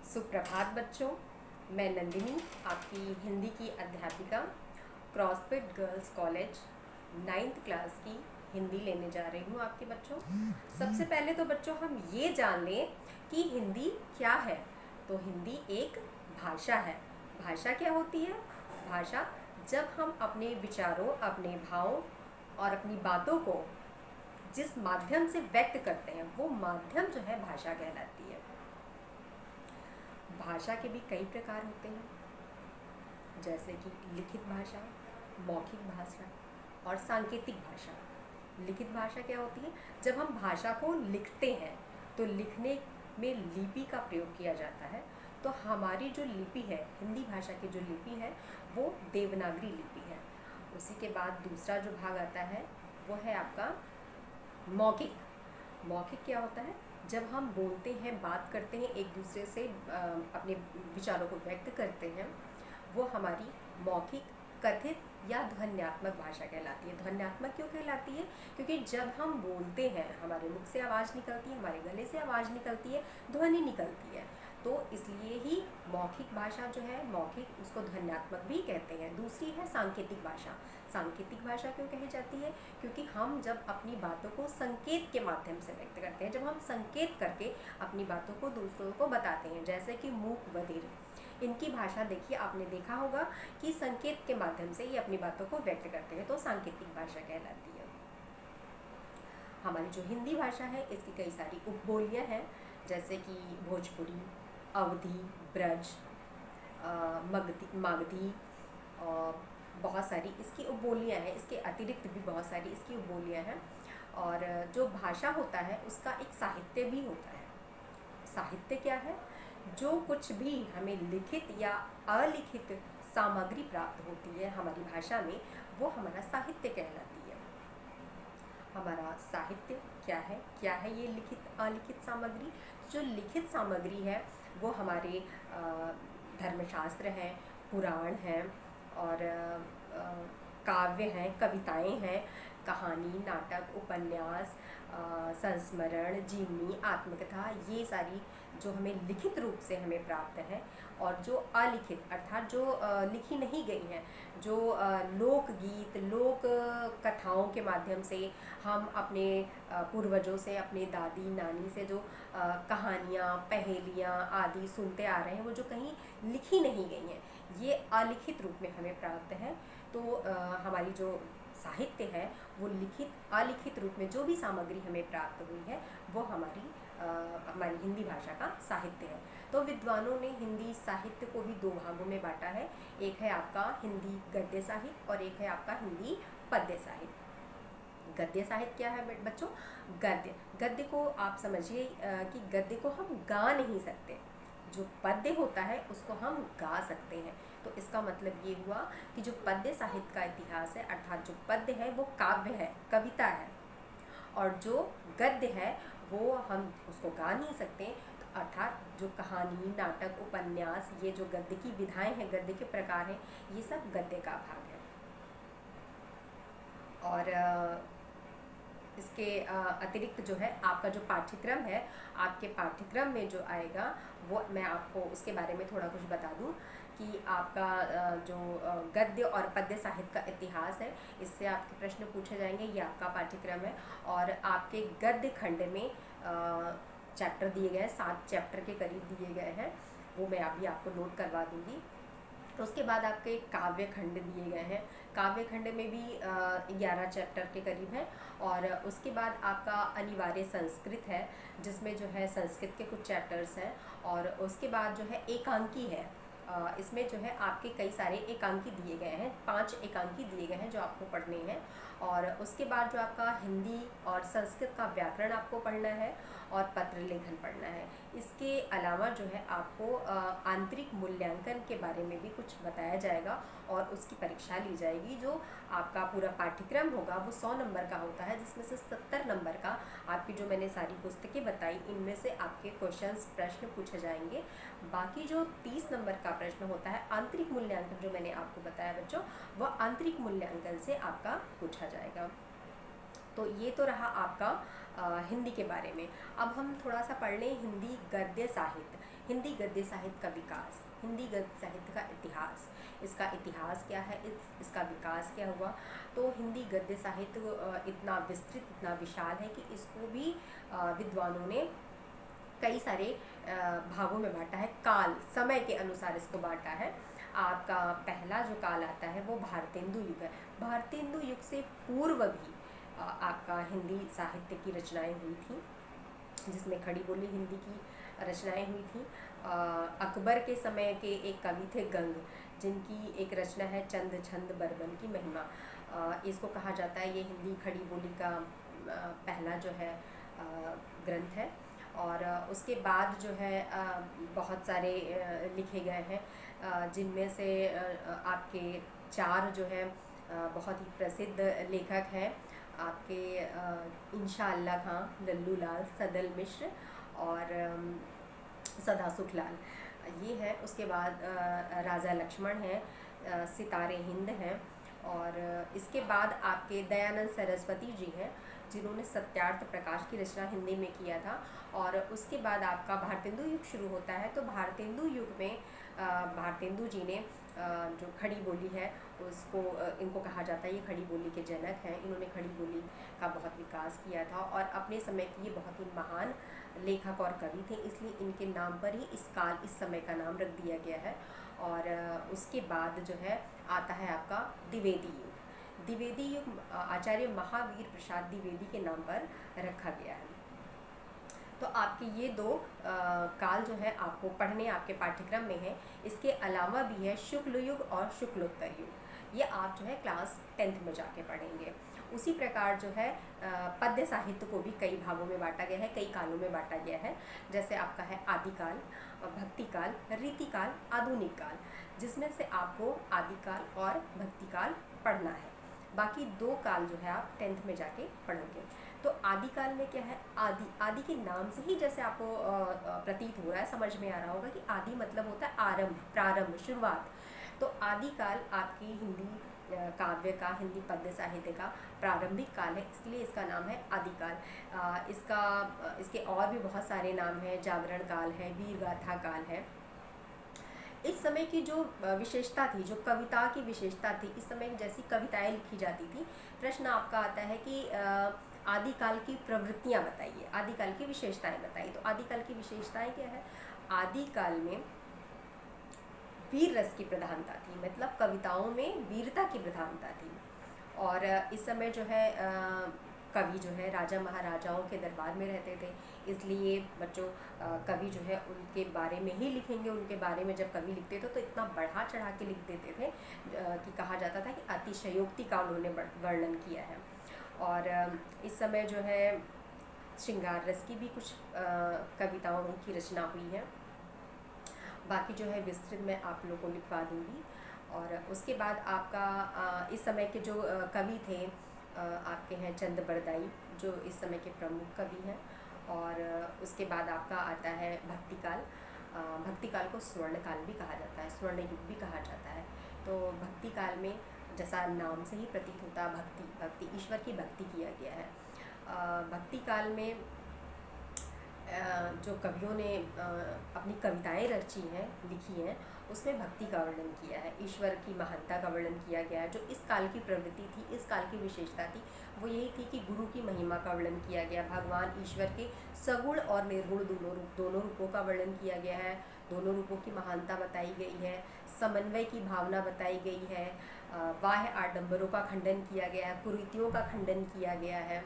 सुप्रभात बच्चों, मैं नंदिनी आपकी हिंदी की अध्यापिका CrossFit girls college 9th class की हिंदी लेने जा रही हूँ आपके बच्चों। सबसे पहले तो बच्चों हम ये जान लें कि हिंदी क्या है। तो हिंदी एक भाषा है। भाषा क्या होती है? भाषा जब हम अपने विचारों, अपने भावों और अपनी बातों को जिस माध्यम से व्यक्त करते हैं वो माध्यम जो है भाषा कहलाती है। भाषा के भी कई प्रकार होते हैं, जैसे कि लिखित भाषा, मौखिक भाषा और सांकेतिक भाषा। लिखित भाषा क्या होती है? जब हम भाषा को लिखते हैं तो लिखने में लिपि का प्रयोग किया जाता है। तो हमारी जो लिपि है, हिंदी भाषा की जो लिपि है वो देवनागरी लिपि है। उसी के बाद दूसरा जो भाग आता है वो है आपका मौखिक। मौखिक क्या होता है? जब हम बोलते हैं, बात करते हैं, एक दूसरे से अपने विचारों को व्यक्त करते हैं, वो हमारी मौखिक, कथित या ध्वन्यात्मक भाषा कहलाती है। ध्वन्यात्मक क्यों कहलाती है? क्योंकि जब हम बोलते हैं हमारे मुख से आवाज़ निकलती है, हमारे गले से आवाज़ निकलती है, ध्वनि निकलती है। तो इसलिए ही मौखिक भाषा जो है, मौखिक, उसको ध्वन्यात्मक भी कहते हैं। दूसरी है सांकेतिक भाषा। सांकेतिक भाषा क्यों कही जाती है? क्योंकि हम जब अपनी बातों को संकेत के माध्यम से व्यक्त करते हैं, जब हम संकेत करके अपनी बातों को दूसरों को बताते हैं, जैसे कि मूक बधिर, इनकी भाषा देखिए, आपने देखा होगा कि संकेत के माध्यम से ये अपनी बातों को व्यक्त करते हैं, तो सांकेतिक भाषा कहलाती है। हमारी जो हिंदी भाषा है इसकी कई सारी उपबोलियाँ हैं, जैसे कि भोजपुरी, अवधी, ब्रज, मागधी और बहुत सारी इसकी उपबोलियाँ हैं। इसके अतिरिक्त भी बहुत सारी इसकी उपबोलियाँ हैं। और जो भाषा होता है उसका एक साहित्य भी होता है। साहित्य क्या है? जो कुछ भी हमें लिखित या अलिखित सामग्री प्राप्त होती है हमारी भाषा में, वो हमारा साहित्य कहलाती है। हमारा साहित्य क्या है? क्या है ये लिखित अलिखित सामग्री? जो लिखित सामग्री है वो हमारे धर्मशास्त्र हैं, पुराण हैं और काव्य हैं, कविताएं हैं, कहानी, नाटक, उपन्यास, संस्मरण, जीवनी, आत्मकथा, ये सारी जो हमें लिखित रूप से हमें प्राप्त है। और जो अलिखित अर्थात जो लिखी नहीं गई हैं, जो लोकगीत, लोक कथाओं के माध्यम से हम अपने पूर्वजों से, अपने दादी नानी से जो कहानियाँ, पहेलियाँ आदि सुनते आ रहे हैं, वो जो कहीं लिखी नहीं गई हैं, ये अलिखित रूप में हमें प्राप्त है। तो हमारी जो साहित्य है वो लिखित अलिखित रूप में जो भी सामग्री हमें प्राप्त हुई है वो हमारी हिंदी भाषा का साहित्य है। तो विद्वानों ने हिंदी साहित्य को भी दो भागों में बांटा है। एक है आपका हिंदी गद्य साहित्य और एक है आपका हिंदी पद्य साहित्य। गद्य साहित्य क्या है बच्चों? गद्य को आप समझिए कि गद्य को हम गा नहीं सकते, जो पद्य होता है उसको हम गा सकते हैं। तो इसका मतलब ये हुआ कि जो पद्य साहित्य का इतिहास है, अर्थात जो पद्य है वो काव्य है, कविता है, और जो गद्य है वो हम उसको गा नहीं सकते। तो अर्थात जो कहानी, नाटक, उपन्यास, ये जो गद्य की विधाएं हैं, गद्य के प्रकार हैं, ये सब गद्य का भाग है। और इसके अतिरिक्त जो है आपका जो पाठ्यक्रम है, आपके पाठ्यक्रम में जो आएगा वो मैं आपको उसके बारे में थोड़ा कुछ बता दूं कि आपका जो गद्य और पद्य साहित्य का इतिहास है, इससे आपके प्रश्न पूछे जाएंगे। ये आपका पाठ्यक्रम है। और आपके गद्य खंड में चैप्टर दिए गए हैं, 7 चैप्टर के करीब दिए गए हैं, वो मैं अभी आपको नोट करवा दूँगी। तो उसके बाद आपके काव्य खंड दिए गए हैं। काव्य खंड में भी 11 चैप्टर के करीब है। और उसके बाद आपका अनिवार्य संस्कृत है, जिसमें जो है संस्कृत के कुछ चैप्टर्स हैं। और उसके बाद जो है एकांकी है, इसमें जो है आपके कई सारे एकांकी दिए गए हैं, 5 एकांकी दिए गए हैं जो आपको पढ़ने हैं। और उसके बाद जो आपका हिंदी और संस्कृत का व्याकरण आपको पढ़ना है और पत्र लेखन पढ़ना है। इसके अलावा जो है आपको आंतरिक मूल्यांकन के बारे में भी कुछ बताया जाएगा और उसकी परीक्षा ली जाएगी। जो आपका पूरा पाठ्यक्रम होगा वो 100 नंबर का होता है, जिसमें से 70 नंबर का आपकी जो मैंने सारी पुस्तकें बताई इनमें से आपके क्वेश्चंस, प्रश्न पूछे जाएंगे। बाकी जो 30 नंबर का प्रश्न होता है आंतरिक मूल्यांकन, जो मैंने आपको बताया बच्चों, वह आंतरिक मूल्यांकन से आपका पूछा जाएगा। तो ये तो रहा आपका हिंदी के बारे में। अब हम थोड़ा सा पढ़ लें हिंदी गद्य साहित्य, हिंदी गद्य साहित्य का विकास, हिंदी गद्य साहित्य का इतिहास, इसका इतिहास क्या है, इसका विकास क्या हुआ। तो हिंदी गद्य साहित्य इतना विस्तृत, इतना विशाल है कि इसको भी विद्वानों ने कई सारे भागों में बांटा है, काल समय के अनुसार इसको बांटा है। आपका पहला जो काल आता है वो भारतेंदु युग है। भारतेंदु युग से पूर्व भी आपका हिंदी साहित्य की रचनाएं हुई थी, जिसमें खड़ी बोली हिंदी की रचनाएं हुई थी। अकबर के समय के एक कवि थे गंग, जिनकी एक रचना है चंद छंद बरबन की महिमा। इसको कहा जाता है ये हिंदी खड़ी बोली का पहला जो है ग्रंथ है। और उसके बाद जो है बहुत सारे लिखे गए हैं, जिनमें से आपके 4 जो है बहुत ही प्रसिद्ध लेखक हैं आपके इंशा अल्लाह खां, लल्लू लाल, सदल मिश्र और सदा सुखलाल, ये है। उसके बाद राजा लक्ष्मण हैं, सितारे हिंद हैं। और इसके बाद आपके दयानंद सरस्वती जी हैं, जिन्होंने सत्यार्थ प्रकाश की रचना हिंदी में किया था। और उसके बाद आपका भारतेंदु युग शुरू होता है। तो भारतेंदु युग में भारतेंदु जी ने जो खड़ी बोली है उसको, इनको कहा जाता है ये खड़ी बोली के जनक हैं। इन्होंने खड़ी बोली का बहुत विकास किया था और अपने समय की ये बहुत ही महान लेखक और कवि थे, इसलिए इनके नाम पर ही इस काल, इस समय का नाम रख दिया गया है। और उसके बाद जो है आता है आपका द्विवेदी युग। द्विवेदी युग आचार्य महावीर प्रसाद द्विवेदी के नाम पर रखा गया है। तो आपके ये 2 काल जो है आपको पढ़ने आपके पाठ्यक्रम में है। इसके अलावा भी है शुक्ल युग और शुक्लोत्तर युग, ये आप जो है क्लास 10th में जाके पढ़ेंगे। उसी प्रकार जो है पद्य साहित्य को भी कई भागों में बांटा गया है, कई कालों में बांटा गया है। जैसे आपका है आदिकाल, भक्तिकाल, रीतिकाल, आधुनिक काल, जिसमें से आपको आदिकाल और भक्तिकाल पढ़ना है। बाकी 2 काल जो है आप 10th में जाके पढ़ोगे। तो आदिकाल में क्या है, आदि के नाम से ही जैसे आपको प्रतीत हो रहा है, समझ में आ रहा होगा कि आदि मतलब होता है आरंभ, प्रारंभ, शुरुआत। तो आदिकाल आपकी हिंदी काव्य का, हिंदी पद्य साहित्य का प्रारंभिक काल है, इसलिए इसका नाम है आदिकाल। इसके और भी बहुत सारे नाम हैं, जागरण काल है, वीर गाथा काल है। इस समय की जो विशेषता थी, जो कविता की विशेषता थी, इस समय जैसी कविताएं लिखी जाती थी। प्रश्न आपका आता है कि आदिकाल की प्रवृत्तियां बताइए, आदिकाल की विशेषताएं बताइए। तो आदिकाल की विशेषताएं क्या है, आदिकाल में वीर रस की प्रधानता थी, मतलब कविताओं में वीरता की प्रधानता थी। और इस समय जो है कवि जो है राजा महाराजाओं के दरबार में रहते थे, इसलिए बच्चों कवि जो है उनके बारे में ही लिखेंगे। उनके बारे में जब कवि लिखते थे तो इतना बढ़ा चढ़ा के लिख देते थे कि कहा जाता था कि अतिशयोक्ति का उन्होंने वर्णन किया है। और इस समय जो है श्रृंगार रस की भी कुछ कविताओं की रचना हुई है। बाकी जो है विस्तृत मैं आप लोगों को लिखवा दूँगी। और उसके बाद आपका इस समय के जो कवि थे आपके हैं चंद बरदाई, जो इस समय के प्रमुख कवि हैं। और उसके बाद आपका आता है भक्तिकाल। भक्तिकाल को स्वर्णकाल भी कहा जाता है, स्वर्ण युग भी कहा जाता है। तो भक्तिकाल में जैसा नाम से ही प्रतीत होता है, भक्ति ईश्वर की भक्ति किया गया है। भक्तिकाल में जो कवियों ने अपनी कविताएं रची हैं, लिखी हैं, उसमें भक्ति का वर्णन किया है, ईश्वर की महानता का वर्णन किया गया है। जो इस काल की प्रवृत्ति थी, इस काल की विशेषता थी, वो यही थी कि गुरु की महिमा का वर्णन किया गया, भगवान ईश्वर के सगुण और निर्गुण दोनों रूपों का वर्णन किया गया है, दोनों रूपों की महानता बताई गई है, समन्वय की भावना बताई गई है, बाह्य आडंबरों का खंडन किया गया है, कुरीतियों का खंडन किया गया है,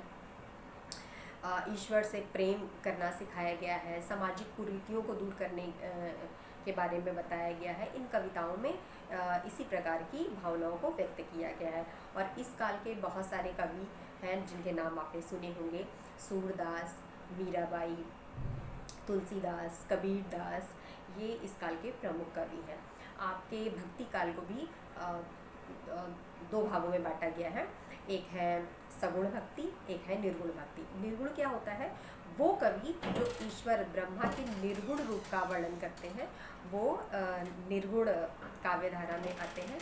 ईश्वर से प्रेम करना सिखाया गया है, सामाजिक कुरीतियों को दूर करने के बारे में बताया गया है। इन कविताओं में इसी प्रकार की भावनाओं को व्यक्त किया गया है। और इस काल के बहुत सारे कवि हैं जिनके नाम आपने सुने होंगे, सूरदास, मीराबाई, तुलसीदास, कबीरदास, ये इस काल के प्रमुख कवि हैं। आपके भक्ति काल को भी 2 भागों में बांटा गया है, एक है सगुण भक्ति, एक है निर्गुण भक्ति। निर्गुण क्या होता है, वो कवि जो ईश्वर ब्रह्मा के निर्गुण रूप का वर्णन करते हैं, वो निर्गुण काव्यधारा में आते हैं।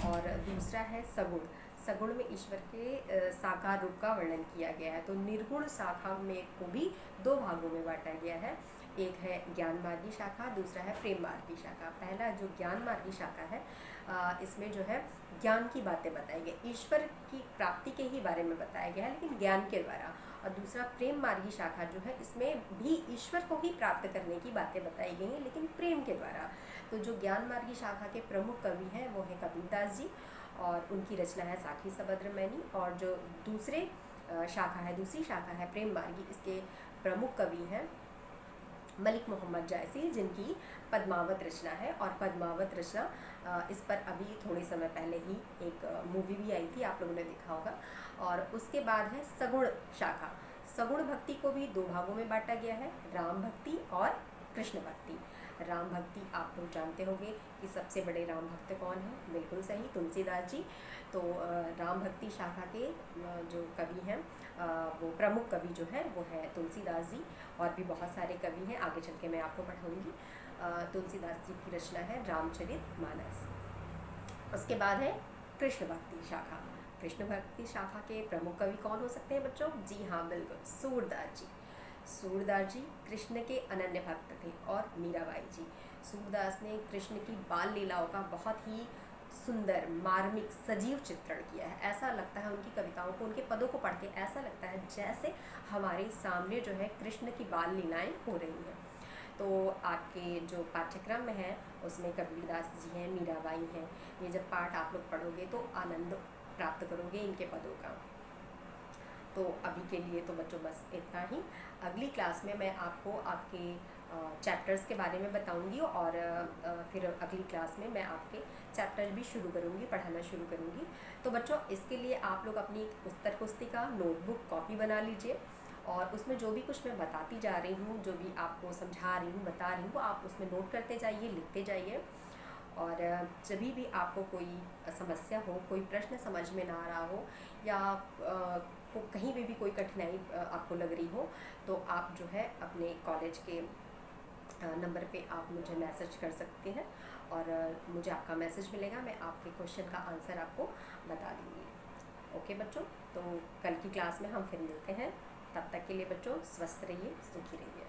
और दूसरा है सगुण। सगुण में ईश्वर के साकार रूप का वर्णन किया गया है। तो निर्गुण शाखा में को भी दो भागों में बांटा गया है। एक है ज्ञान मार्गी शाखा, दूसरा है प्रेम मार्गी शाखा। पहला जो ज्ञान मार्गी शाखा है, इसमें जो है ज्ञान की बातें बताई गई, ईश्वर की प्राप्ति के ही बारे में बताया गया है, लेकिन ज्ञान के द्वारा। और दूसरा प्रेम मार्गी शाखा जो है, इसमें भी ईश्वर को ही प्राप्त करने की बातें बताई गई हैं, लेकिन प्रेम के द्वारा। तो जो ज्ञान मार्गी शाखा के प्रमुख कवि हैं वो है कबीरदास जी, और उनकी रचना है साखी सबद्र मैनी। और जो दूसरी शाखा है प्रेम मार्गी, इसके प्रमुख कवि हैं मलिक मोहम्मद जायसी, जिनकी पद्मावत रचना है। और पद्मावत रचना, इस पर अभी थोड़े समय पहले ही एक मूवी भी आई थी, आप लोगों ने देखा होगा। और उसके बाद है सगुण शाखा। सगुण भक्ति को भी दो भागों में बांटा गया है, राम भक्ति और कृष्ण भक्ति। राम भक्ति आप लोग जानते होंगे कि सबसे बड़े राम भक्त कौन हैं, बिल्कुल सही, तुलसीदास जी। तो राम भक्ति शाखा के जो कवि हैं, वो प्रमुख कवि जो है वो है तुलसीदास जी। और भी बहुत सारे कवि हैं, आगे चल के मैं आपको पढ़ाऊँगी। तुलसीदास जी की रचना है रामचरितमानस। उसके बाद है कृष्ण भक्ति शाखा। कृष्ण भक्ति शाखा के प्रमुख कवि कौन हो सकते हैं बच्चों? जी हाँ, बिल्कुल, सूरदास जी। सूरदास जी कृष्ण के अनन्य भक्त थे। और मीराबाई जी। सूरदास ने कृष्ण की बाल लीलाओं का बहुत ही सुंदर, मार्मिक, सजीव चित्रण किया है। ऐसा लगता है उनकी कविताओं को, उनके पदों को पढ़ के ऐसा लगता है जैसे हमारे सामने जो है कृष्ण की बाल लीलाएं हो रही हैं। तो आपके जो पाठ्यक्रम में है उसमें कबीरदास जी हैं, मीराबाई हैं। ये जब पाठ आप लोग पढ़ोगे तो आनंद प्राप्त करोगे इनके पदों का। तो अभी के लिए तो बच्चों बस इतना ही। अगली क्लास में मैं आपको आपके चैप्टर्स के बारे में बताऊंगी, और फिर अगली क्लास में मैं आपके चैप्टर भी शुरू करूंगी, पढ़ाना शुरू करूंगी। तो बच्चों, इसके लिए आप लोग अपनी उत्तर पुस्तिका, नोटबुक, कॉपी बना लीजिए, और उसमें जो भी कुछ मैं बताती जा रही हूँ, जो भी आपको समझा रही हूँ, बता रही हूँ, आप उसमें नोट करते जाइए, लिखते जाइए। और जब भी आपको कोई समस्या हो, कोई प्रश्न समझ में ना आ रहा हो, या कहीं भी कोई कठिनाई आपको लग रही हो, तो आप जो है अपने कॉलेज के नंबर पे आप मुझे मैसेज कर सकते हैं, और मुझे आपका मैसेज मिलेगा, मैं आपके क्वेश्चन का आंसर आपको बता दूँगी। ओके बच्चों, तो कल की क्लास में हम फिर मिलते हैं। तब तक के लिए बच्चों स्वस्थ रहिए, सुखी रहिए।